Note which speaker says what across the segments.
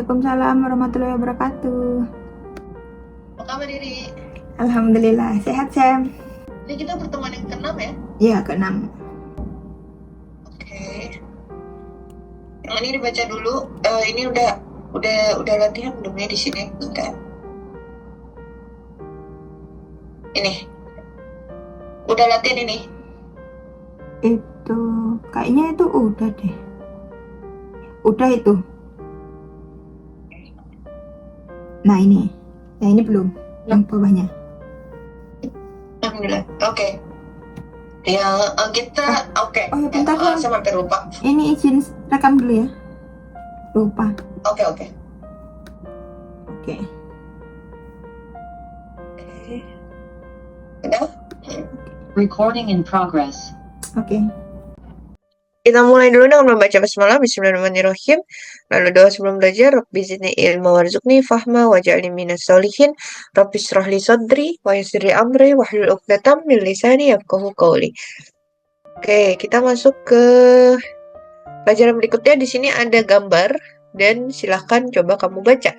Speaker 1: Waalaikumsalam warahmatullahi wabarakatuh.
Speaker 2: Apa kabar Riri?
Speaker 1: Alhamdulillah, sehat Sam.
Speaker 2: Ini kita pertemuan yang ke-6 ya?
Speaker 1: Iya, ke-6.
Speaker 2: Oke. Yang ini dibaca dulu. Ini udah latihan belum ya di sini? Bentar. Ini. Udah latihan ini?
Speaker 1: Itu kayaknya itu udah deh. Udah itu. Nah ini. Ya ini belum. Yang bawahnya.
Speaker 2: Alhamdulillah. Oke. Ya, kita oke.
Speaker 1: Oh ya bentar Sam.
Speaker 2: Saya hampir lupa.
Speaker 1: Ini izin rekam dulu ya. Lupa.
Speaker 2: Oke.
Speaker 1: Oke.
Speaker 2: Udah?
Speaker 3: Recording in progress.
Speaker 1: Oke.
Speaker 2: Kita mulai dulu dengan membaca basmalah. Bismillahirrahmanirrahim. Lalu doa sebelum belajar. Rabbi zidni ilma warzuqni fahma waj'alni minas sholihin. Rabbi shrah li sadri wa yassir li amri wahlul 'uqdatam min lisani yafqahu qawli. Oke, kita masuk ke pelajaran berikutnya. Di sini ada gambar dan silahkan coba kamu baca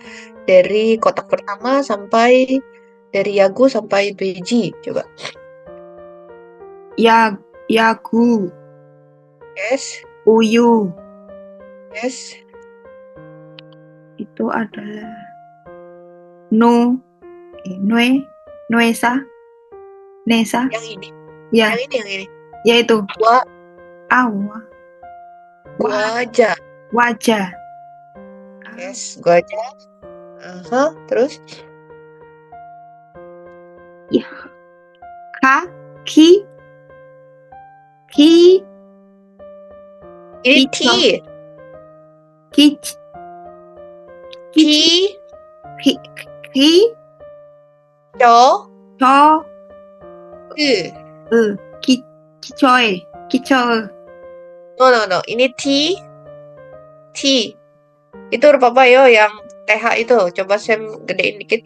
Speaker 2: dari kotak pertama sampai dari Yagu sampai Beji. Coba.
Speaker 1: Yagu,
Speaker 2: Yes.
Speaker 1: Uyu.
Speaker 2: Yes.
Speaker 1: Itu adalah Nuesa, Nesa.
Speaker 2: Yang ini.
Speaker 1: Ya,
Speaker 2: Yang ini.
Speaker 1: yaitu
Speaker 2: Gua aja.
Speaker 1: wajah.
Speaker 2: Yes, gua aja. Terus
Speaker 1: Ya. Ki.
Speaker 2: ini
Speaker 1: Itu.
Speaker 2: T. Co.
Speaker 1: Kicoe.
Speaker 2: No. Ini T. Itu huruf apa yo yang TH itu? Coba Sam gedein dikit.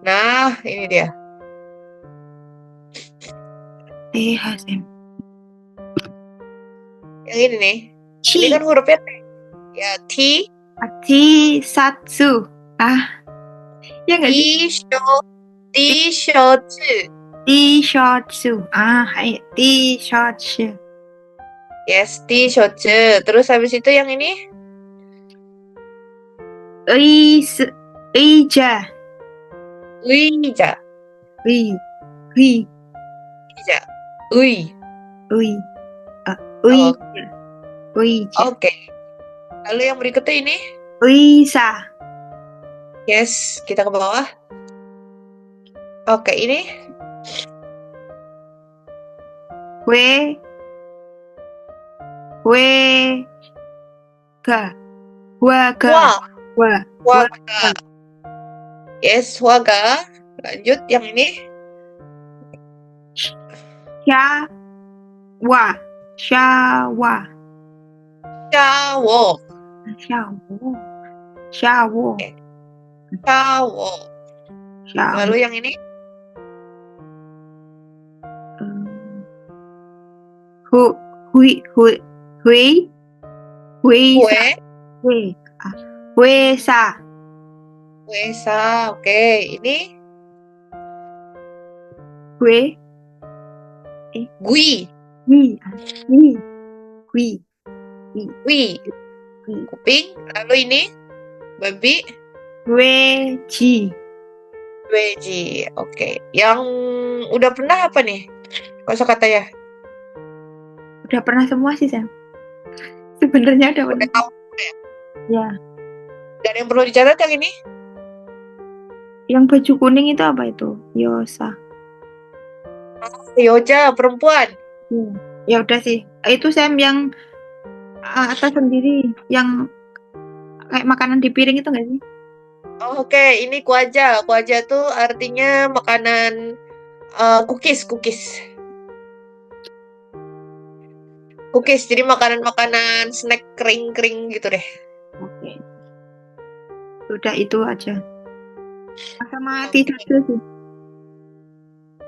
Speaker 2: Nah, ini dia.
Speaker 1: Sam.
Speaker 2: Yang ini nih. Ini kan hurufnya T. Ya, T.
Speaker 1: Satsu. Ya nggak sih?
Speaker 2: T-shirts.
Speaker 1: T-shirts. Hai. T-shirts.
Speaker 2: Yes, T-shirts. Terus habis itu yang ini?
Speaker 1: Ija.
Speaker 2: Oke. Lalu yang berikutnya ini?
Speaker 1: Uisa.
Speaker 2: Yes, kita ke bawah. Oke, ini? Waga. Yes, waga. Lanjut yang ini?
Speaker 1: Shawo.
Speaker 2: Lalu yang ini? Wesa. Oke, ini? Gui. Kuping. Lalu ini? Babi.
Speaker 1: Weji.
Speaker 2: Oke. Yang udah pernah apa nih? Kosakata ya?
Speaker 1: Udah pernah semua sih Sam. Sebenarnya udah pernah.
Speaker 2: Tahu
Speaker 1: Ya.
Speaker 2: Dan yang perlu dicatat yang ini?
Speaker 1: Yang baju kuning itu apa itu? Yosa.
Speaker 2: Yoja, perempuan.
Speaker 1: Ya udah sih. Itu Sam yang atas sendiri, yang kayak makanan di piring itu nggak sih?
Speaker 2: Oke, ini kuaja. Kuaja tuh artinya makanan cookies. Jadi makanan snack kering gitu deh.
Speaker 1: Oke. Udah itu aja. Sama Tisatsu sih.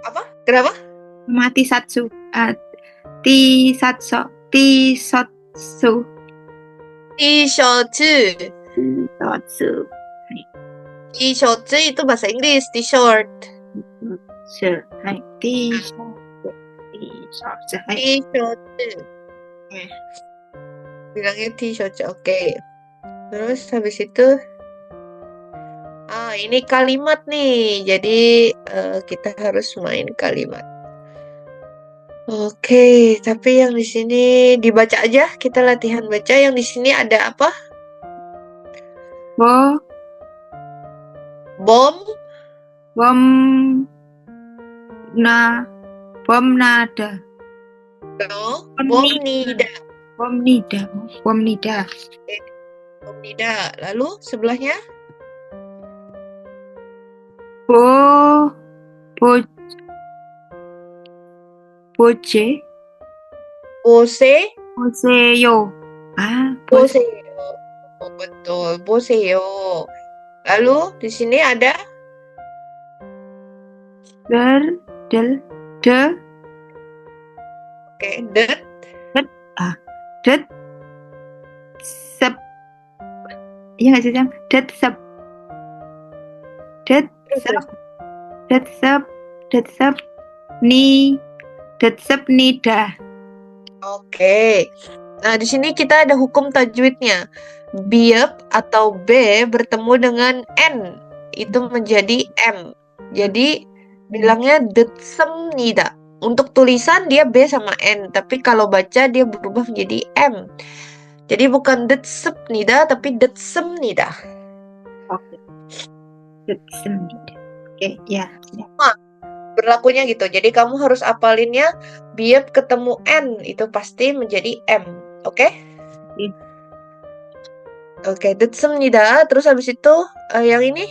Speaker 2: Apa? Kenapa?
Speaker 1: Sama Tisatsu. Tisatsu.
Speaker 2: T-shirt.
Speaker 1: T-shirt.
Speaker 2: T-shirt itu bahasa Inggris, T-shirt.
Speaker 1: T-shirt. Hai. T-shirt. T-shirt. Hai.
Speaker 2: T-shirt.
Speaker 1: Oke.
Speaker 2: Bilangnya T-shirt, oke. Terus habis itu, ini kalimat nih. Jadi kita harus main kalimat. Oke, tapi yang di sini dibaca aja. Kita latihan baca. Yang di sini ada apa?
Speaker 1: Bom.
Speaker 2: Bom.
Speaker 1: Bom. Bom nada.
Speaker 2: No.
Speaker 1: Bom
Speaker 2: Bom
Speaker 1: nida.
Speaker 2: nida.
Speaker 1: Bom nida. Bom nida.
Speaker 2: Bom nida. Lalu sebelahnya?
Speaker 1: Boje.
Speaker 2: Bose.
Speaker 1: Boseyo.
Speaker 2: Boseo. Oh, betul, Boseo. Lalu di sini ada
Speaker 1: De.
Speaker 2: oke, det.
Speaker 1: Det. Sep. Iya nggak sih, Sam? Det sep. Det sep. Det sep. Det sep. Det sep nida.
Speaker 2: Oke. Nah, di sini kita ada hukum tajwidnya. Biep atau B bertemu dengan N itu menjadi M. Jadi bilangnya detsemnida. Untuk tulisan dia B sama N, tapi kalau baca dia berubah menjadi M. Jadi bukan detsemnida tapi detsemnida.
Speaker 1: Oke. Det sep nida. Oke, ya.
Speaker 2: Berlakunya gitu. Jadi kamu harus apalinnya biep ketemu N itu pasti menjadi M. Oke?
Speaker 1: Oke.
Speaker 2: Oke, detsemnida. Terus habis itu yang ini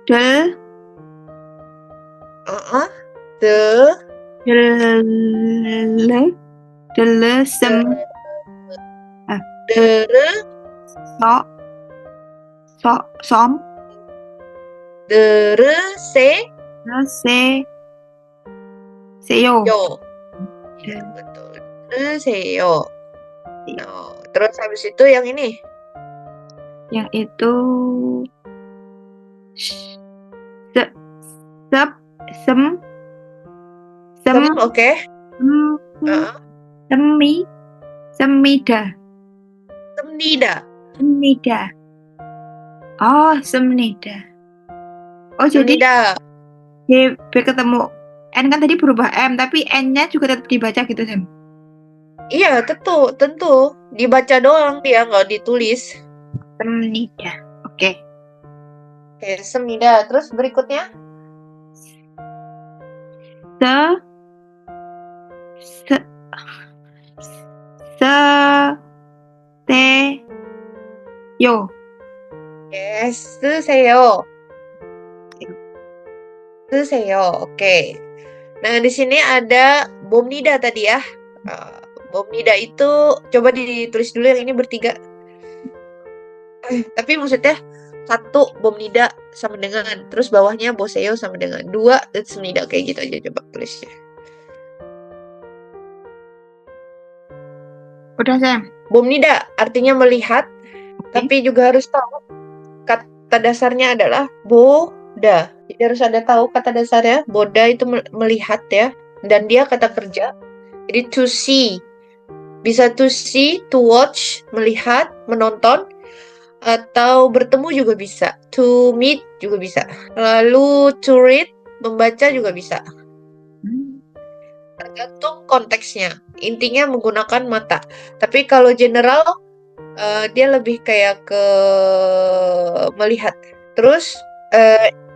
Speaker 1: Del. Dele sem.
Speaker 2: Dere.
Speaker 1: Som.
Speaker 2: Dere se.
Speaker 1: Seyo.
Speaker 2: Yo. Ya, betul. Dere seyo. No. Terus habis itu yang ini.
Speaker 1: Yang itu sem.
Speaker 2: Oke.
Speaker 1: Semida. Oh, semnida. Oh, jadi
Speaker 2: Semnida.
Speaker 1: B ketemu N kan tadi berubah M, tapi N-nya juga tetap dibaca gitu, Sam.
Speaker 2: Iya, tentu. Dibaca doang dia, nggak ditulis.
Speaker 1: Semnida. Oke.
Speaker 2: Oke, semnida. Terus berikutnya?
Speaker 1: Yo.
Speaker 2: Yes, 쓰세요. Oke. Nah, di sini ada bom nida tadi ya. Bom nida itu coba ditulis dulu yang ini bertiga. Tapi maksudnya satu bom nida sama dengan, terus bawahnya boseo sama dengan, dua semnida kayak gitu aja coba tulisnya.
Speaker 1: Udah, Sam.
Speaker 2: Bom nida artinya melihat, tapi juga harus tahu kata dasarnya adalah boda. Jadi harus ada tahu kata dasarnya. Boda itu melihat ya, dan dia kata kerja. Jadi to see. Bisa to see, to watch, melihat, menonton, atau bertemu juga bisa. To meet juga bisa. Lalu to read, membaca juga bisa. Tergantung konteksnya. Intinya menggunakan mata. Tapi kalau general, dia lebih kayak ke melihat. Terus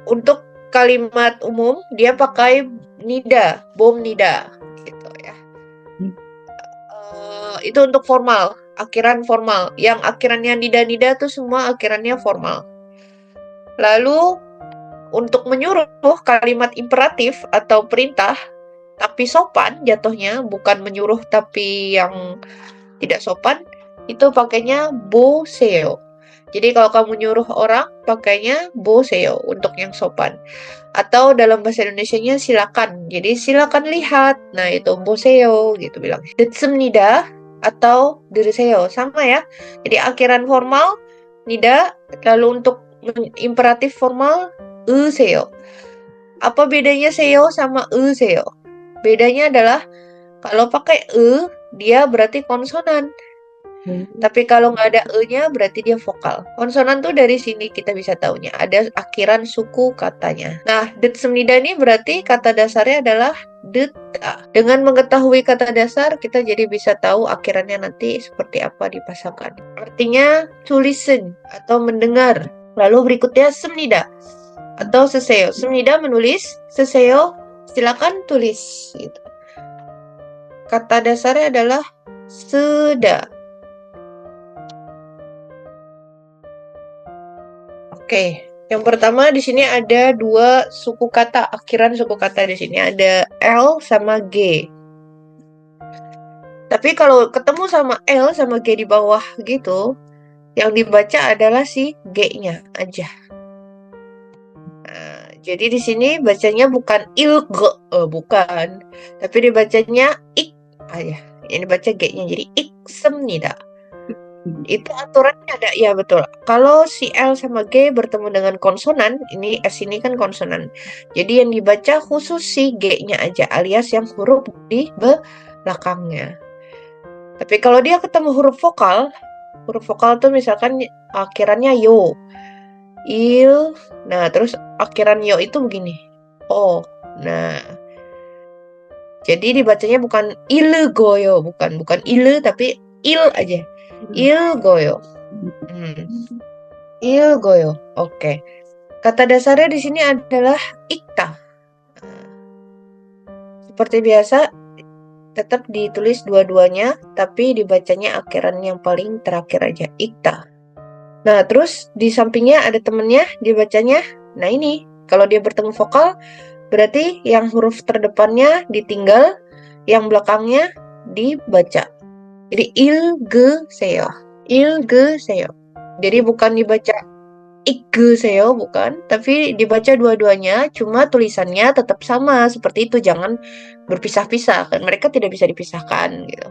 Speaker 2: untuk kalimat umum dia pakai nida, bom nida, gitu ya. Itu untuk formal, akhiran formal. Yang akhirannya nida tuh semua akhirannya formal. Lalu untuk menyuruh kalimat imperatif atau perintah, tapi sopan jatuhnya, bukan menyuruh tapi yang tidak sopan, itu pakainya boseo. Jadi kalau kamu nyuruh orang, pakainya boseo untuk yang sopan. Atau dalam bahasa Indonesianya silakan. Jadi silakan lihat. Nah, itu boseo gitu bilang. Detsemnida atau 들으세요. Sama ya. Jadi akhiran formal nida, lalu untuk imperatif formal 으세요. Apa bedanya seyo sama 으세요? Bedanya adalah kalau pakai dia berarti konsonan. Tapi kalau nggak ada e-nya berarti dia vokal. Konsonan tuh dari sini kita bisa taunya. Ada akhiran suku katanya. Nah, 듣습니다 ini berarti kata dasarnya adalah 듣다. Dengan mengetahui kata dasar, kita jadi bisa tahu akhirannya nanti seperti apa dipasangkan. Artinya to listen atau mendengar. Lalu berikutnya 씁니다 atau 세세요. 씁니다 menulis, 세세요 silakan tulis. Gitu. Kata dasarnya adalah 쓰다. Oke, yang pertama di sini ada dua suku kata, akhiran suku kata di sini ada L sama G. Tapi kalau ketemu sama L sama G di bawah gitu, yang dibaca adalah si G-nya aja. Nah, jadi di sini bacanya bukan bukan, tapi dibacanya ik aja. Yang dibaca G-nya jadi iksemnida. Itu aturannya ada, ya betul. Kalau si L sama G bertemu dengan konsonan, ini S ini kan konsonan. Jadi yang dibaca khusus si G-nya aja, alias yang huruf di belakangnya. Tapi kalau dia ketemu huruf vokal tuh misalkan akhirannya yo, il, nah terus akhiran yo itu begini, oh, nah. Jadi dibacanya bukan ilgoyo, bukan il tapi il aja. ilgoyo. ilgoyo. Oke. Kata dasarnya di sini adalah ikta. Seperti biasa tetap ditulis dua-duanya tapi dibacanya akhiran yang paling terakhir aja, ikta. Nah, terus di sampingnya ada temennya dibacanya. Nah, ini kalau dia bertemu vokal berarti yang huruf terdepannya ditinggal, yang belakangnya dibaca. Jadi ilgeseyo. Jadi bukan dibaca ikgeseyo, bukan, tapi dibaca dua-duanya, cuma tulisannya tetap sama seperti itu, jangan berpisah-pisah kan, mereka tidak bisa dipisahkan gitu.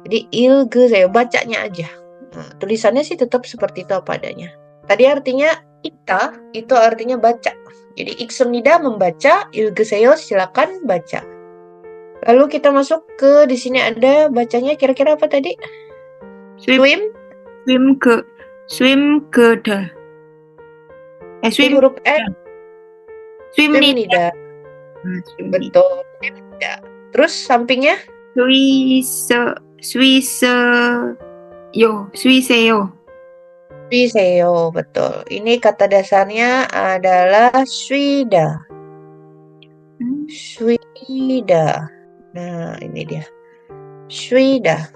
Speaker 2: Jadi ilgeseyo, bacanya aja. Nah, tulisannya sih tetap seperti itu apa adanya. Tadi artinya ikta itu artinya baca. Jadi iksemnida membaca, ilgeseyo silakan baca. Lalu kita masuk ke di sini ada bacanya kira-kira apa tadi? Swim
Speaker 1: swimgeda. Swim
Speaker 2: huruf N.
Speaker 1: swimnida.
Speaker 2: Betul. Swimnida. Terus sampingnya?
Speaker 1: Swiseyo.
Speaker 2: Betul. Ini kata dasarnya adalah swida. Swida. Nah, ini dia. Swida.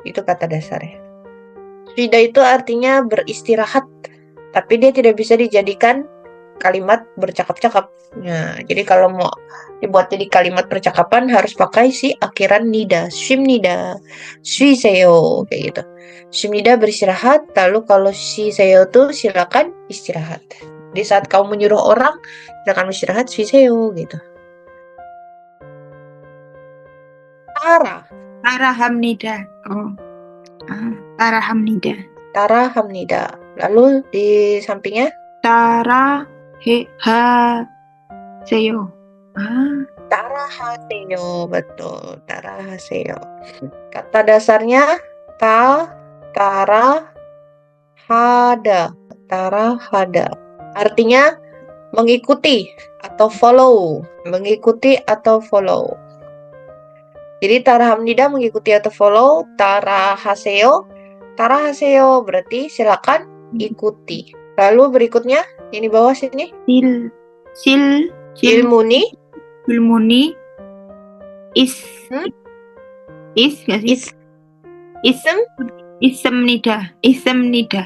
Speaker 2: Itu kata dasarnya. Swida itu artinya beristirahat. Tapi dia tidak bisa dijadikan kalimat bercakap-cakap. Nah, jadi kalau mau dibuat jadi kalimat percakapan harus pakai si akhiran nida. Shimnida. Swiseyo. Kayak gitu. Shimnida beristirahat. Lalu kalau shiseyo tuh silakan istirahat. Di saat kamu menyuruh orang, silakan istirahat. Swiseyo gitu.
Speaker 1: Tarahamnida. Oh. Tarahamnida.
Speaker 2: Lalu di sampingnya?
Speaker 1: Tarahaseyo.
Speaker 2: Tarahaseyo, betul. Tarahaseyo. Kata dasarnya tarahada. Artinya mengikuti atau follow. Jadi tarahamnida mengikuti atau follow, tarahaseyo berarti silakan ikuti. Lalu berikutnya yang di bawah sini, ilmuni
Speaker 1: isemnida.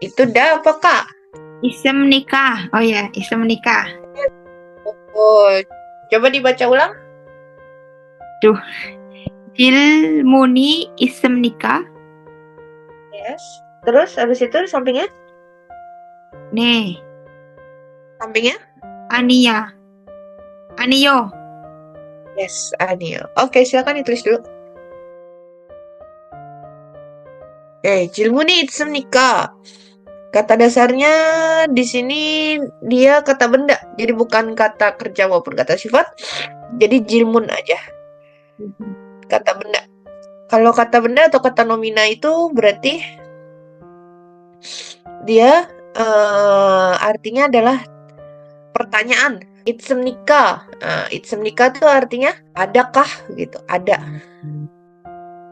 Speaker 2: Itu dah apa kak?
Speaker 1: Isemnika. Oh ya, isemnika.
Speaker 2: Oh, coba dibaca ulang.
Speaker 1: Ilmuni isemnika.
Speaker 2: Yes. Terus habis itu sampingnya?
Speaker 1: Nih.
Speaker 2: Sampingnya?
Speaker 1: Aniyo.
Speaker 2: Yes, Anio. Oke, silakan ditulis dulu. 질문이 있습니까? Kata dasarnya di sini dia kata benda, jadi bukan kata kerja maupun kata sifat. Jadi jilmun aja, kata benda. Kalau kata benda atau kata nomina itu berarti dia artinya adalah pertanyaan. Itsemnika. Itsemnika itu artinya adakah gitu, ada.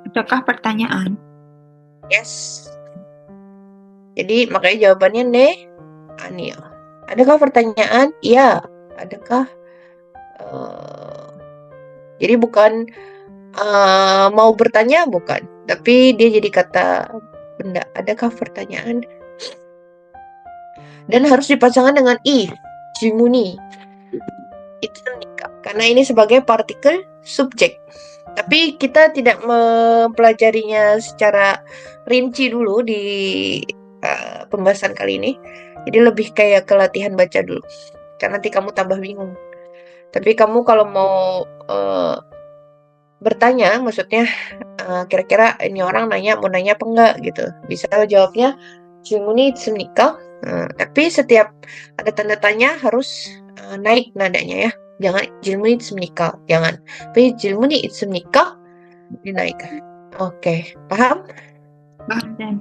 Speaker 1: Adakah pertanyaan?
Speaker 2: Yes. Jadi makanya jawabannya ne, anio. Adakah pertanyaan? Iya. Adakah? Jadi bukan mau bertanya, bukan. Tapi dia jadi kata benda. Adakah pertanyaan? Dan harus dipasangkan dengan i, jimuni. Itu nikah. Karena ini sebagai partikel subjek. Tapi kita tidak mempelajarinya secara rinci dulu di pembahasan kali ini. Jadi lebih kayak ke latihan baca dulu. Karena nanti kamu tambah bingung. Tapi kamu kalau mau bertanya, maksudnya kira-kira ini orang mau nanya apa enggak gitu. Bisa jawabnya jimuni itsemnika. Tapi setiap ada tanda tanya harus naik nadanya ya. Jangan jilmuni itsemnika, jangan. Tapi jilmuni itsemnika dinaikkan. Oke, paham?
Speaker 1: Paham, Sam.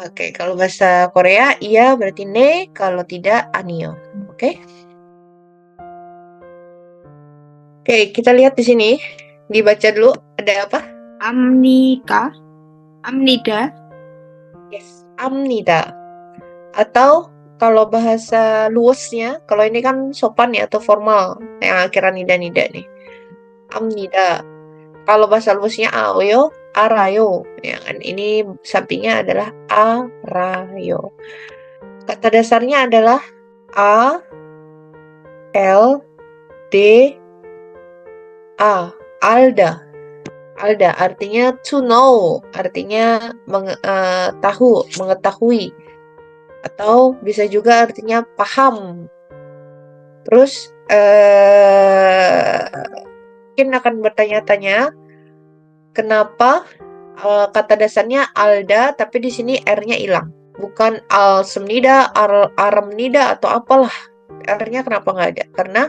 Speaker 2: Oke, kalau bahasa Korea iya berarti ne, kalau tidak anio. Oke. Oke, kita lihat di sini. Dibaca dulu ada apa?
Speaker 1: Amnika, amnida,
Speaker 2: Yes, amnida. Atau kalau bahasa luasnya, kalau ini kan sopan ya atau formal, yang akhiran nida-nida nih. Amnida. Kalau bahasa luasnya aoyo, arayo. Ya kan? Ini sampingnya adalah arayo. Kata dasarnya adalah a, l, d, a. Alda. Alda artinya to know, artinya mengetahui. Atau bisa juga artinya paham. Terus mungkin akan bertanya-tanya kenapa kata dasarnya alda tapi di sini r-nya hilang. Bukan al-semnida, aramnida atau apalah. R-nya kenapa nggak ada? Karena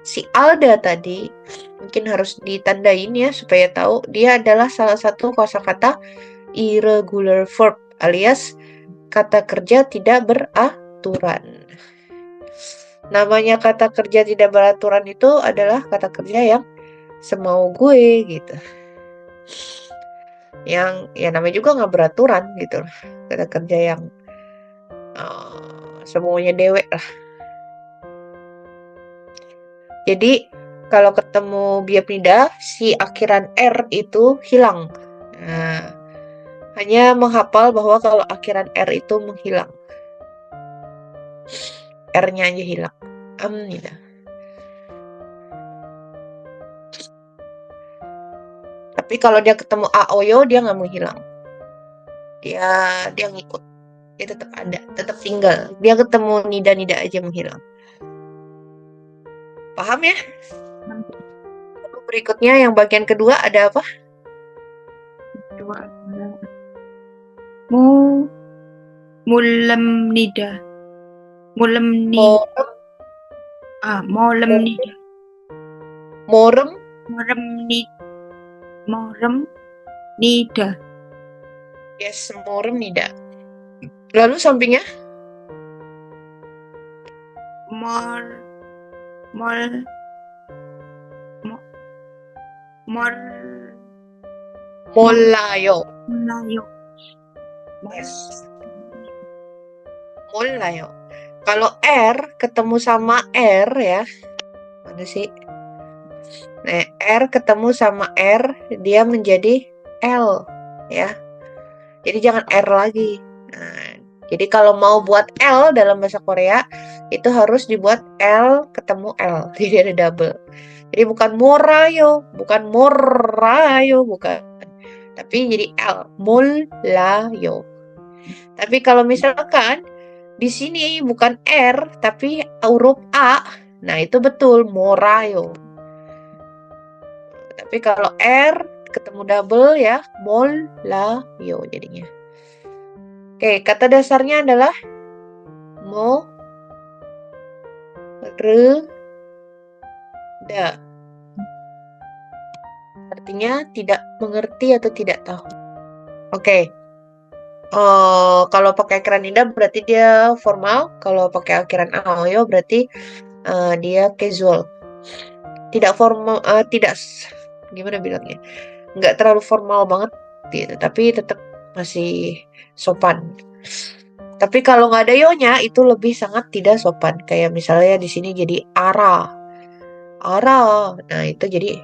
Speaker 2: si alda tadi mungkin harus ditandain ya supaya tahu dia adalah salah satu kosakata irregular verb alias kata kerja tidak beraturan. Namanya kata kerja tidak beraturan itu adalah kata kerja yang semau gue gitu. Yang ya namanya juga nggak beraturan gitu. Kata kerja yang semuanya dewek lah. Jadi kalau ketemu biapnida si akhiran R itu hilang. Nah, hanya menghafal bahwa kalau akhiran R itu menghilang. R-nya aja hilang. Amnida. Tapi kalau dia ketemu aoyo dia nggak menghilang. Dia ngikut. Dia tetap ada, tetap tinggal. Dia ketemu nida-nida aja menghilang. Paham ya? Lalu berikutnya yang bagian kedua ada apa?
Speaker 1: Kedua adalah mulemnida. Molemnida. Moremnida.
Speaker 2: Yes, moremnida. Lalu sampingnya? Molayo. Yes. Molayo. Kalau R ketemu sama R ya. Mana sih? Nah, R ketemu sama R dia menjadi L ya. Jadi jangan R lagi. Nah, jadi kalau mau buat L dalam bahasa Korea itu harus dibuat L ketemu L. Jadi ada double. Jadi bukan morayo, bukan. Tapi jadi L, molayo. Tapi kalau misalkan di sini bukan R tapi huruf A, nah itu betul morayo. Tapi kalau R ketemu double ya, molayo jadinya. Oke, kata dasarnya adalah mo, re, da. Artinya tidak mengerti atau tidak tahu. Oke. Kalau pakai akhiran ida berarti dia formal. Kalau pakai akhiran aoyo berarti dia casual. Tidak formal, gimana bilangnya? Nggak terlalu formal banget gitu, tapi tetap masih sopan. Tapi kalau nggak ada yonya itu lebih sangat tidak sopan. Kayak misalnya di sini jadi ara. Nah, itu jadi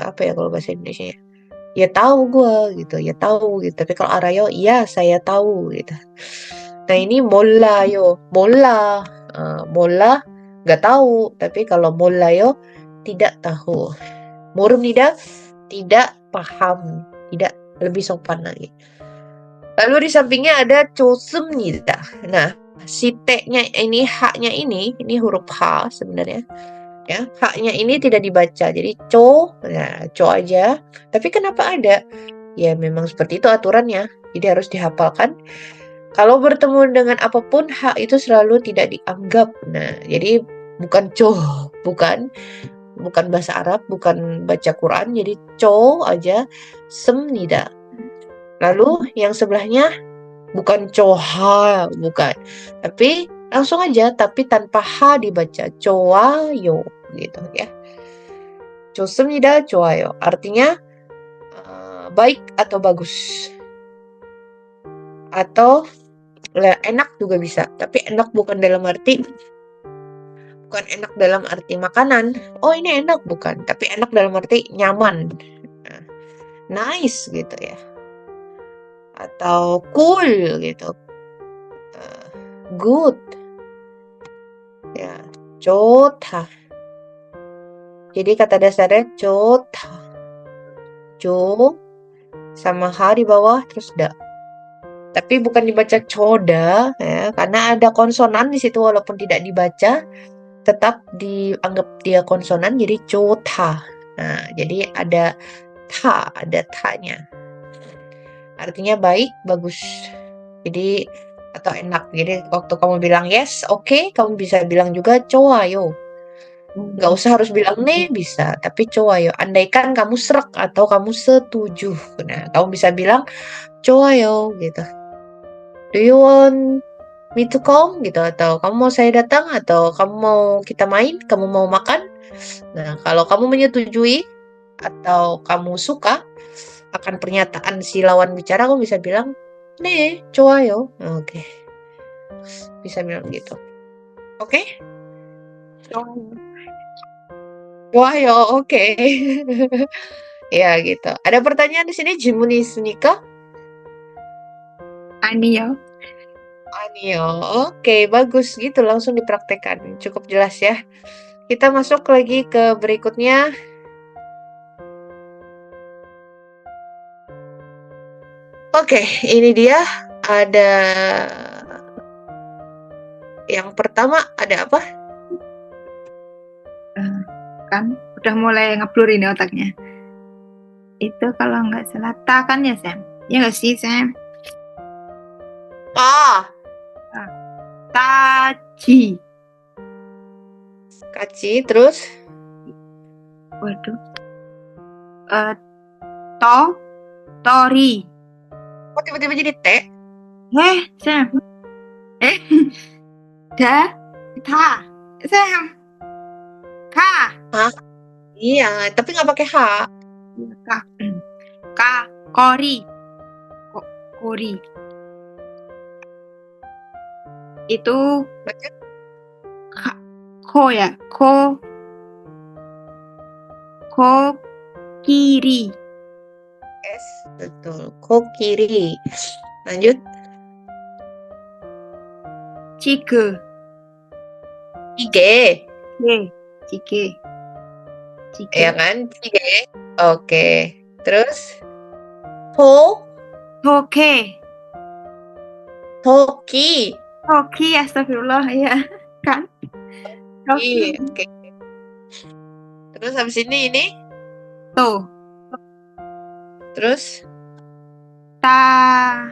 Speaker 2: apa ya kalau bahasa Indonesia? Ya tahu gue gitu, ya tahu gitu. Tapi kalau arayo, iya saya tahu gitu. Nah ini mola yo, mola, mola nggak tahu. Tapi kalau mola yo tidak tahu. Murnida tidak paham, tidak, lebih sopan lagi. Lalu di sampingnya ada chosemnida. Nah, si T-nya ini, H-nya ini huruf H sebenarnya. Ya, H-nya ini tidak dibaca. Jadi co aja. Tapi kenapa ada? Ya memang seperti itu aturannya. Jadi harus dihafalkan. Kalau bertemu dengan apapun, H itu selalu tidak dianggap. Nah, jadi bukan bukan bahasa Arab, bukan baca Quran. Jadi aja, semnida. Lalu yang sebelahnya bukan coha, bukan. Tapi langsung aja, tapi tanpa H dibaca. Coayo, gitu ya. Josemnida coayo. Artinya baik atau bagus. Atau enak juga bisa. Tapi enak bukan dalam arti makanan. Oh ini enak, bukan. Tapi enak dalam arti nyaman. Nice gitu ya. Atau cool gitu. Good. Ya, 좋다. Jadi kata dasarnya 좋다. Jo sama H di bawah terus da. Tapi bukan dibaca coda ya, karena ada konsonan di situ walaupun tidak dibaca tetap dianggap dia konsonan jadi cota. Nah, jadi ada ta-nya. Artinya baik, bagus. Jadi atau enak. Jadi waktu kamu bilang yes, oke, kamu bisa bilang juga 좋아요. Nggak usah harus bilang nih, bisa. Tapi 좋아요. Andaikan kamu serak atau kamu setuju. Nah, kamu bisa bilang 좋아요 gitu. Do you want me to come gitu, atau kamu mau saya datang, atau kamu mau kita main, kamu mau makan. Nah, kalau kamu menyetujui atau kamu suka akan pernyataan si lawan bicara, kamu bisa bilang 네, 좋아요. Oke. Bisa bilang gitu. Oke? 좋아요. Oke. Ya gitu. Ada pertanyaan di sini, 질문이 있으니까?
Speaker 1: 아니요.
Speaker 2: Anio. Oke, bagus gitu, langsung dipraktekkan. Cukup jelas ya. Kita masuk lagi ke berikutnya. Oke, ini dia. Ada yang pertama, ada apa?
Speaker 1: Kan udah mulai ngeblur ini otaknya. Itu kalau nggak salah ta kan ya Sam? Ya nggak sih Sam? Taji.
Speaker 2: Kaci, terus?
Speaker 1: Waduh. Tori.
Speaker 2: Kok tiba-tiba jadi T?
Speaker 1: Sam. Ta. Sam. Ka.
Speaker 2: Iya, tapi nggak pakai H.
Speaker 1: Kori. Kori. Itu
Speaker 2: Baca
Speaker 1: ko ya. Ko kiri.
Speaker 2: S. Betul. Ko kiri. Lanjut.
Speaker 1: Cike.
Speaker 2: Cige.
Speaker 1: Cike.
Speaker 2: Ya kan? Cige. Oke. Terus? Ho.
Speaker 1: Toke.
Speaker 2: Toki.
Speaker 1: Toki, astagfirullah ya kan? Toki.
Speaker 2: Oke. Terus habis ini?
Speaker 1: Tuh.
Speaker 2: Terus?
Speaker 1: Tada.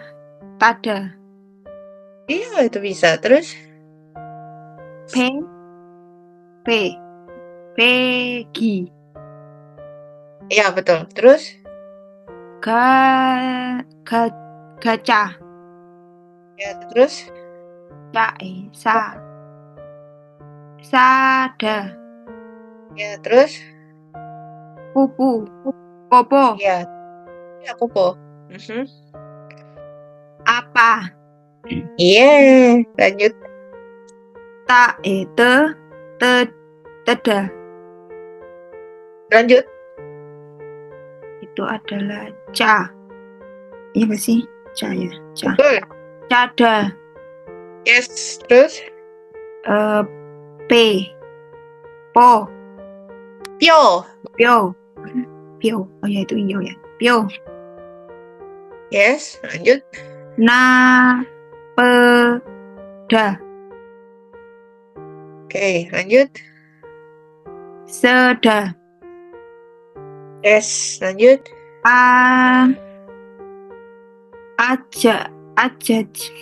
Speaker 2: Iya, itu bisa. Terus?
Speaker 1: P. P. Pegi.
Speaker 2: Iya, betul. Terus?
Speaker 1: Ga. Ga. Gacah.
Speaker 2: Ya, terus?
Speaker 1: Sa. Sada.
Speaker 2: Ya, terus?
Speaker 1: Pupu. Popo.
Speaker 2: Ya, ya, Popo.
Speaker 1: Apa.
Speaker 2: Iya, lanjut.
Speaker 1: Teda.
Speaker 2: Lanjut.
Speaker 1: Itu adalah ca. Iya nggak sih? Ca ya. Ca.
Speaker 2: Betul.
Speaker 1: Cada.
Speaker 2: Yes, terus?
Speaker 1: P. Po.
Speaker 2: Pio.
Speaker 1: Pio. Pio. Oh ya, itu iyo ya. Pio.
Speaker 2: Yes, lanjut.
Speaker 1: Peda.
Speaker 2: Oke, lanjut.
Speaker 1: Seda.
Speaker 2: Yes, lanjut.
Speaker 1: Aja.
Speaker 2: Ajojing.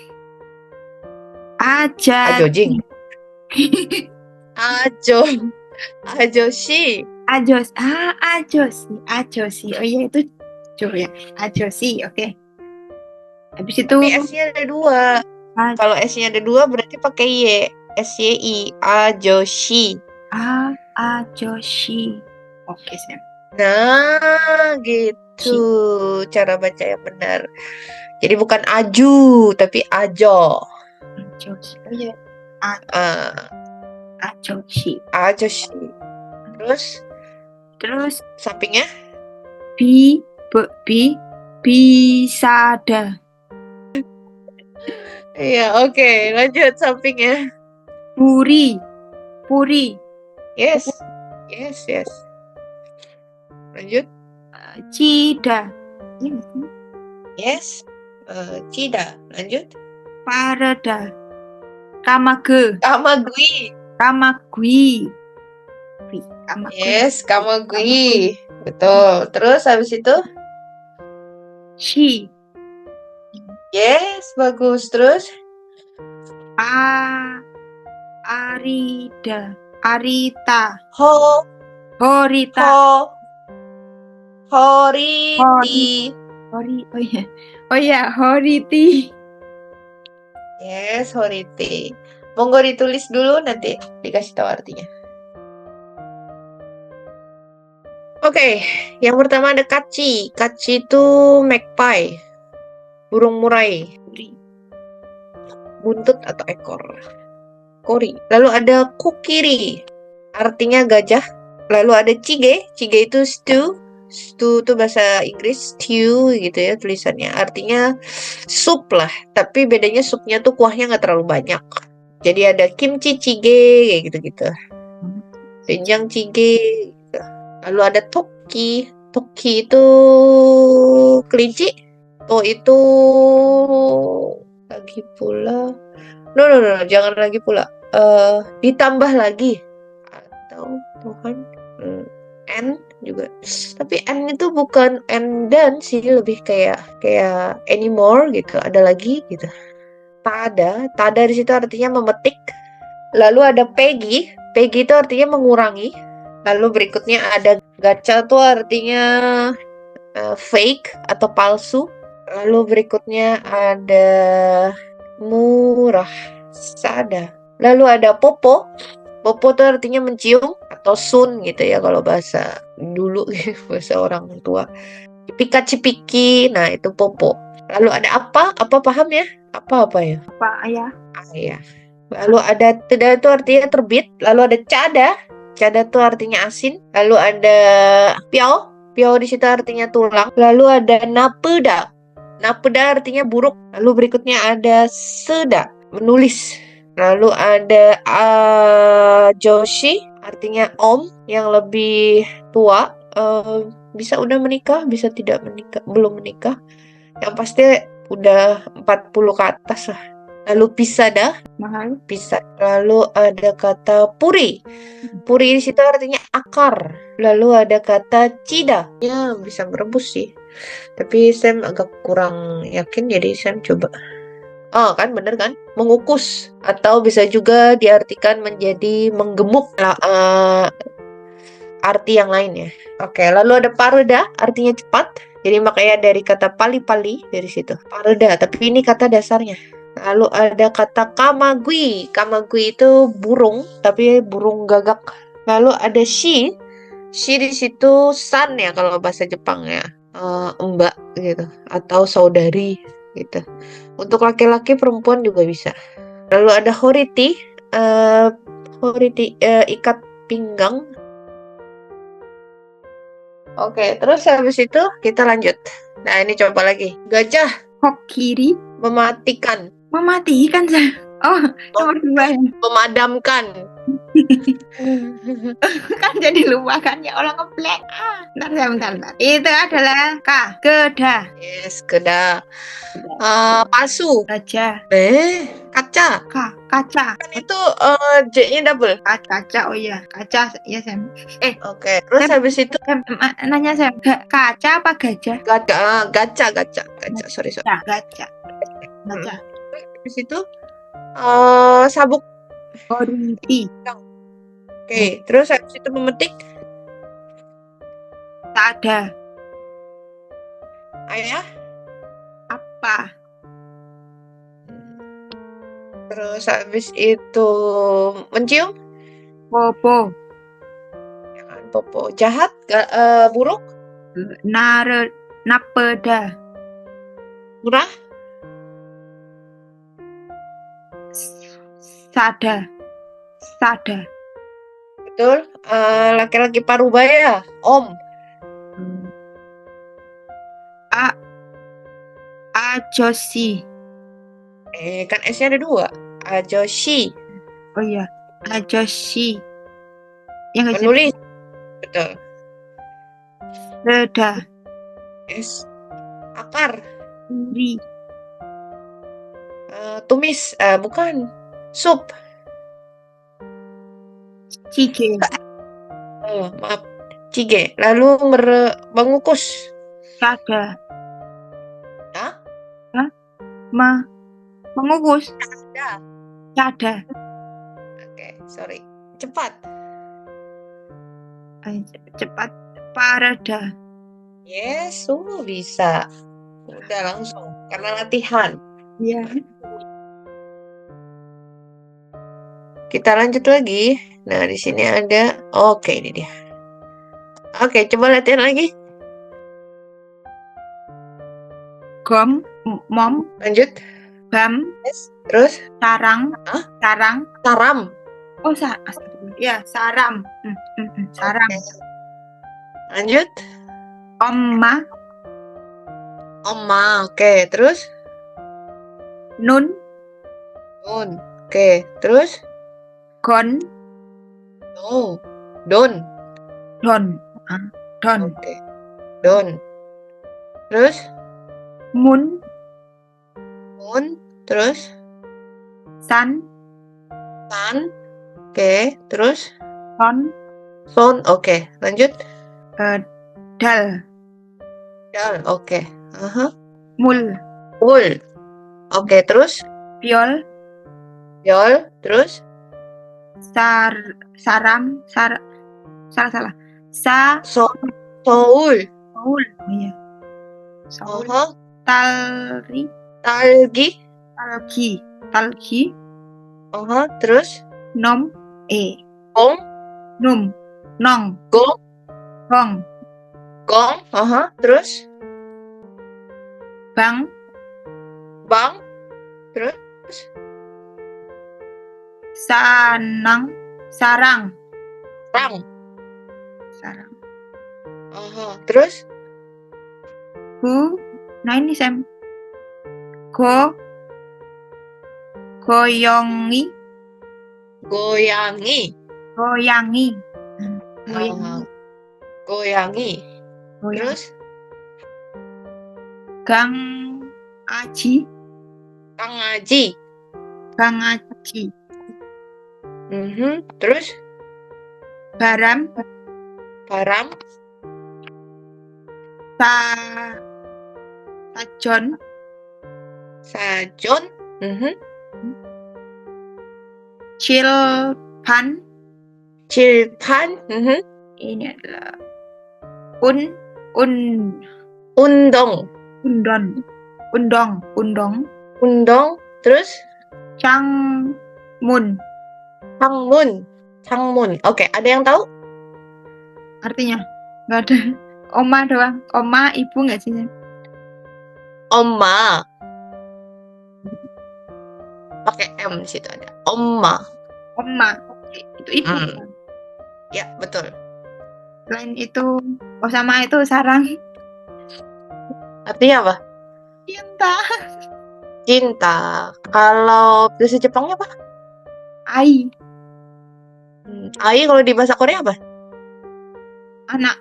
Speaker 2: Ajo. Ajoshi.
Speaker 1: Ajosi. Oh iya, itu Jo ya. Ajosi, oke. Habis itu
Speaker 2: Tapi S-nya ada 2. Kalau S-nya ada 2 berarti pakai Y. SYI. Ajoshi.
Speaker 1: Ajoshi. Oke, Sam.
Speaker 2: Nah, gitu cara baca yang benar. Jadi bukan aju, tapi ajo.
Speaker 1: Ajoshi. Oh iya.
Speaker 2: Ah,
Speaker 1: Ajoshi.
Speaker 2: ajoshi. Terus sampingnya?
Speaker 1: Bisada.
Speaker 2: Iya, oke. Lanjut sampingnya.
Speaker 1: Puri.
Speaker 2: Yes. Lanjut.
Speaker 1: Cida. Iya nggak sih?
Speaker 2: Yes. Cida. Lanjut.
Speaker 1: Parada. Kamage.
Speaker 2: Kamagui. Yes, kamagui. Betul. Terus habis itu?
Speaker 1: Shi.
Speaker 2: Yes, bagus. Terus?
Speaker 1: Arita.
Speaker 2: Horiti.
Speaker 1: Oh iya, Horiti.
Speaker 2: Yes, horiti. Monggo ditulis dulu, nanti dikasih tahu artinya. Oke, yang pertama ada kaci. Kaci itu magpie. Burung murai. Buntut atau ekor. Kori. Lalu ada kukiri. Artinya gajah. Lalu ada cige. Cige itu stew. Stew itu bahasa Inggris, stew gitu ya tulisannya. Artinya sup lah. Tapi bedanya supnya tuh kuahnya nggak terlalu banyak. Jadi ada kimchi jjigae kayak gitu-gitu. Doenjang jjigae gitu. Lalu ada toki. Toki itu kelinci. To itu lagi pula. No, jangan lagi pula. Ditambah lagi. Atau bukan. N juga. Tapi N itu bukan N dan sih, lebih kayak anymore gitu. Ada lagi gitu. Tada di situ artinya memetik. Lalu ada Peggy itu artinya mengurangi. Lalu berikutnya ada gacha tuh artinya fake atau palsu. Lalu berikutnya ada murah, sada. Lalu ada popo tuh artinya mencium atau sun gitu ya kalau bahasa dulu bahasa orang tua. Cipika-cipiki, nah itu popo. Lalu ada apa paham ya? Apa ya?
Speaker 1: Apa ayah?
Speaker 2: Ya. Lalu ada teda itu artinya terbit. Lalu ada cada itu artinya asin. Lalu ada piao di situ artinya tulang. Lalu ada napeda artinya buruk. Lalu berikutnya ada seda, menulis. Lalu ada Joshi artinya om yang lebih tua, bisa udah menikah, bisa tidak menikah, belum menikah. Yang pasti udah 40 ke atas lah. Lalu pisada,
Speaker 1: Mahal.
Speaker 2: Lalu ada kata puri. Puri di situ artinya akar. Lalu ada kata cida. Ya, bisa merebus sih. Tapi Sam agak kurang yakin, jadi Sam coba. Oh, kan bener kan? Mengukus atau bisa juga diartikan menjadi menggemuk. Arti yang lainnya. Oke, lalu ada pareda, artinya cepat. Jadi makanya dari kata pali-pali dari situ. Pareda, tapi ini kata dasarnya. Lalu ada kata kamagui. Kamagui itu burung, tapi burung gagak. Lalu ada shi. Shi di situ san ya kalau bahasa Jepang ya. Mbak gitu atau saudari gitu. Untuk laki-laki perempuan juga bisa. Lalu ada horiti. Horiti ikat pinggang. Oke, terus habis itu kita lanjut. Nah, ini coba lagi. Gajah
Speaker 1: Kokiri.
Speaker 2: mematikan,
Speaker 1: Mematikan saya. Oh, nomor 2 ya.
Speaker 2: memadamkan.
Speaker 1: Kan jadi lupa kan ya orang ngeblank. Bentar. Itu adalah geda.
Speaker 2: Yes, keda. Pasu.
Speaker 1: Gajah.
Speaker 2: Kaca.
Speaker 1: Kaca.
Speaker 2: Kan itu J-nya double.
Speaker 1: Kaca. Oh iya, kaca ya Sam.
Speaker 2: Oke, terus
Speaker 1: Sam.
Speaker 2: habis itu
Speaker 1: Nanya Sam, kaca apa gajah?
Speaker 2: gaca. Sorry.
Speaker 1: Gaca.
Speaker 2: Habis itu sabuk.
Speaker 1: Oriti.
Speaker 2: Oke, terus habis itu memetik.
Speaker 1: Tak ada.
Speaker 2: Ayah.
Speaker 1: Apa?
Speaker 2: Terus habis itu mencium.
Speaker 1: Popo.
Speaker 2: Jangan popo. Jahat. Buruk.
Speaker 1: Napeda.
Speaker 2: Murah.
Speaker 1: Sada.
Speaker 2: Betul. Laki-laki parubaya. Om.
Speaker 1: Ajoshi.
Speaker 2: Kan S-nya ada 2. Ajoshi.
Speaker 1: Oh iya, ajoshi. Yang nggak sih?
Speaker 2: Menulis. Betul.
Speaker 1: Reda.
Speaker 2: S. Akar.
Speaker 1: Uri.
Speaker 2: Tumis. Bukan. Sup.
Speaker 1: Cige.
Speaker 2: Maaf. Cige. Lalu mengukus.
Speaker 1: Sada.
Speaker 2: Hah?
Speaker 1: Mengukus. Sada.
Speaker 2: Oke, sorry. Cepat.
Speaker 1: Cepat. Parada.
Speaker 2: Yes, bisa. Udah langsung. Karena latihan.
Speaker 1: Iya.
Speaker 2: Kita lanjut lagi. Nah, di sini ada. Oke, ini dia. Oke, coba latihan lagi.
Speaker 1: Gom. Mom.
Speaker 2: Lanjut.
Speaker 1: Bam.
Speaker 2: Yes. Terus.
Speaker 1: Sarang.
Speaker 2: Hah?
Speaker 1: Sarang.
Speaker 2: Saram.
Speaker 1: Oh, ya, saram. Saram.
Speaker 2: Oke. Lanjut.
Speaker 1: Oma.
Speaker 2: Oma. Oke, terus.
Speaker 1: Nun.
Speaker 2: Don. Oke, terus.
Speaker 1: Gon.
Speaker 2: No. Don.
Speaker 1: Don. Don.
Speaker 2: Oke. Don. Terus.
Speaker 1: Mun.
Speaker 2: Moon. Terus.
Speaker 1: San.
Speaker 2: Sun. Oke, terus.
Speaker 1: Son.
Speaker 2: Son. Oke, lanjut.
Speaker 1: Dal.
Speaker 2: Dal. Oke.
Speaker 1: Mul.
Speaker 2: Ul. Oke, terus.
Speaker 1: Piol.
Speaker 2: Yol. Terus.
Speaker 1: Saram. Salah.
Speaker 2: Soul.
Speaker 1: Saul. Iya. Saul. Talgi. Talgi.
Speaker 2: Terus.
Speaker 1: Nom.
Speaker 2: Gong.
Speaker 1: Num. Nong.
Speaker 2: Gong.
Speaker 1: Gong.
Speaker 2: Terus.
Speaker 1: Bang.
Speaker 2: Terus.
Speaker 1: Sarang.
Speaker 2: Rang. Terus.
Speaker 1: Nah ini Sam. Goyangi.
Speaker 2: Terus.
Speaker 1: Gang Aji.
Speaker 2: Terus.
Speaker 1: Baram. Sajon.
Speaker 2: Mhm.
Speaker 1: Chilpan.
Speaker 2: Chilpan. Mhm.
Speaker 1: Ini adalah un
Speaker 2: Undong.
Speaker 1: undong.
Speaker 2: Undong. Terus
Speaker 1: Changmun.
Speaker 2: Changmun. Oke, ada yang tahu?
Speaker 1: Artinya nggak ada. Oma doang. Oma ibu nggak sih?
Speaker 2: Oma. Pakai M di situ ada. Oma.
Speaker 1: Oma. Itu ibu.
Speaker 2: Hmm. Ya, betul.
Speaker 1: Selain itu, sama itu sarang.
Speaker 2: Artinya apa?
Speaker 1: Cinta.
Speaker 2: Cinta. Kalau bahasa Jepangnya apa?
Speaker 1: Ai.
Speaker 2: Ai kalau di bahasa Korea apa?
Speaker 1: Anak.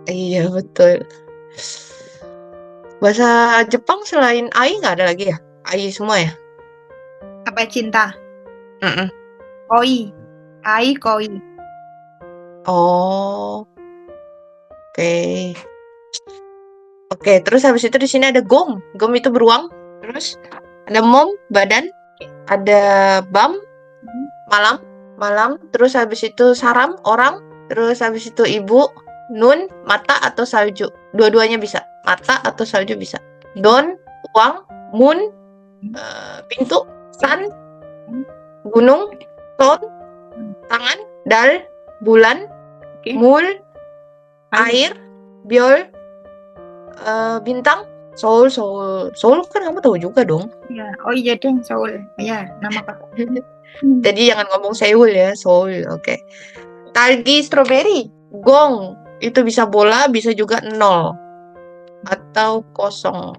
Speaker 2: Iya, betul. Bahasa Jepang selain ai nggak ada lagi ya? Ai semua ya?
Speaker 1: Apa cinta?
Speaker 2: Mm-mm.
Speaker 1: Koi. Ai koi.
Speaker 2: Oh, oke. Oke, terus habis itu di sini ada gom. Gom itu beruang. Terus ada mom, badan. Ada bam, malam. Terus habis itu saram, orang. Terus habis itu ibu, nun, mata atau salju. Dua-duanya bisa. Mata atau salju bisa. Don, uang, moon, pintu, sun, gunung, ton, tangan, dal, bulan,
Speaker 1: Oke.
Speaker 2: mul, air, biol, bintang, Seoul kan kamu tahu juga dong.
Speaker 1: Ya. Oh iya deh, Seoul. Ya, nama kota.
Speaker 2: Jadi jangan ngomong Seoul ya, Seoul. Oke. Talgi strawberry, gong itu bisa bola, bisa juga 0 atau kosong.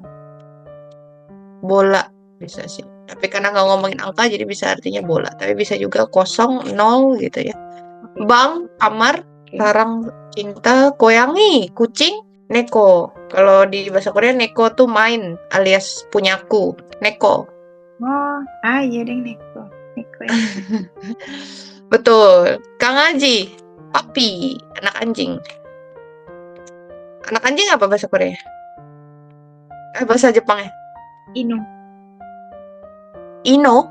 Speaker 2: Bola bisa sih. Tapi karena nggak ngomongin angka, jadi bisa artinya bola. Tapi bisa juga kosong, 0 gitu ya. Bang, kamar, sarang, cinta, koyangi, kucing, neko. Kalau di bahasa Korea neko tuh main alias punyaku. Neko.
Speaker 1: Oh, iya deh Neko. Ya.
Speaker 2: Betul. Kang Aji, papi, anak anjing. Anak anjing apa bahasa Korea? Bahasa Jepangnya?
Speaker 1: Inu.
Speaker 2: Ino.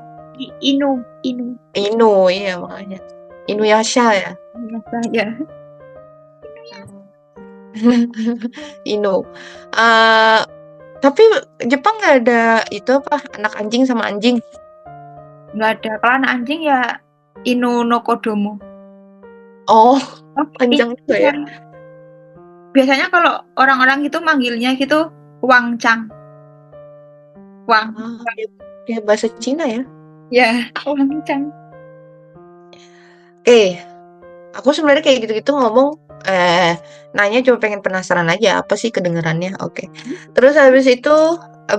Speaker 1: Inu.
Speaker 2: Iya makanya. Inuyasha ya.
Speaker 1: Ya.
Speaker 2: Ino. Tapi Jepang nggak ada itu apa anak anjing sama anjing.
Speaker 1: Nggak ada. Kalau anak anjing ya Inu no Kodomo.
Speaker 2: Oh, panjang juga ya.
Speaker 1: Biasanya kalau orang-orang itu manggilnya gitu Wangchang. Wang.
Speaker 2: Ya bahasa Cina ya.
Speaker 1: Ya, Wangchang.
Speaker 2: Oke. Aku sebenarnya kayak gitu-gitu ngomong nanya cuma pengen penasaran aja apa sih kedengarannya. Oke. Terus habis itu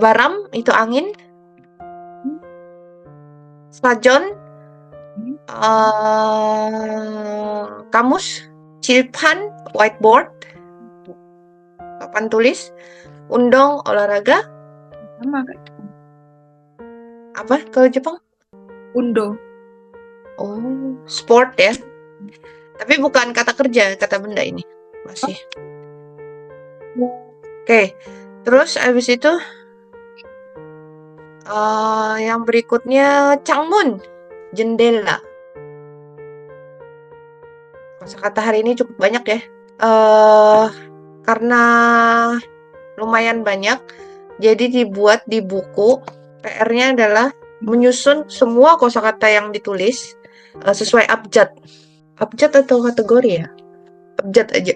Speaker 2: baram itu angin. Sajon kamus, cilpan whiteboard, papan tulis, undong olahraga.
Speaker 1: Sama kayak
Speaker 2: Apa kalau Jepang?
Speaker 1: Undo.
Speaker 2: Oh, sport ya. Tapi bukan kata kerja, kata benda ini masih. Oke. Terus abis itu yang berikutnya Changmun, jendela. Kosakata hari ini cukup banyak ya. Karena lumayan banyak, jadi dibuat di buku. PR-nya adalah menyusun semua kosakata yang ditulis sesuai abjad. Abjad atau kategori ya? Abjad aja.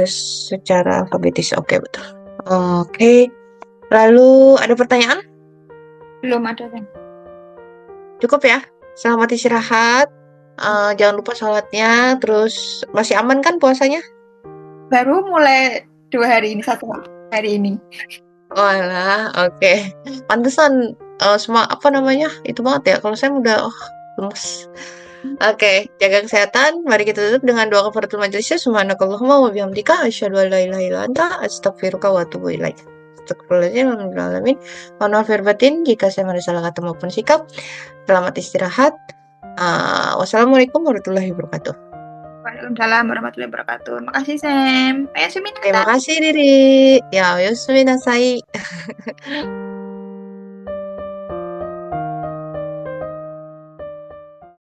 Speaker 2: Secara alfabetis. Oke, betul. Oke. Lalu ada pertanyaan?
Speaker 1: Belum ada kan?
Speaker 2: Cukup ya. Selamat istirahat. Jangan lupa sholatnya. Terus masih aman kan puasanya?
Speaker 1: Baru mulai 2 hari ini, 1 hari ini.
Speaker 2: Walah, oke. Pantesan semua apa namanya? Itu banget ya. Kalau saya udah lemes. Oke, jaga kesehatan. Mari kita tutup dengan doa kafaratul majelis. Subhanakallahumma wa bihamdika asyhadu an la ilaha illa anta astaghfiruka wa atubu ilaik. Astagfirullahaladzim. Alamin. Mohon maaf lahir batin jika saya ada salah kata maupun sikap. Selamat istirahat. Wassalamualaikum warahmatullahi wabarakatuh.
Speaker 1: Waalaikumsalam warahmatullahi wabarakatuh. Makasih Sam.
Speaker 2: Terima kasih Riri. Ya, yosumi nasai.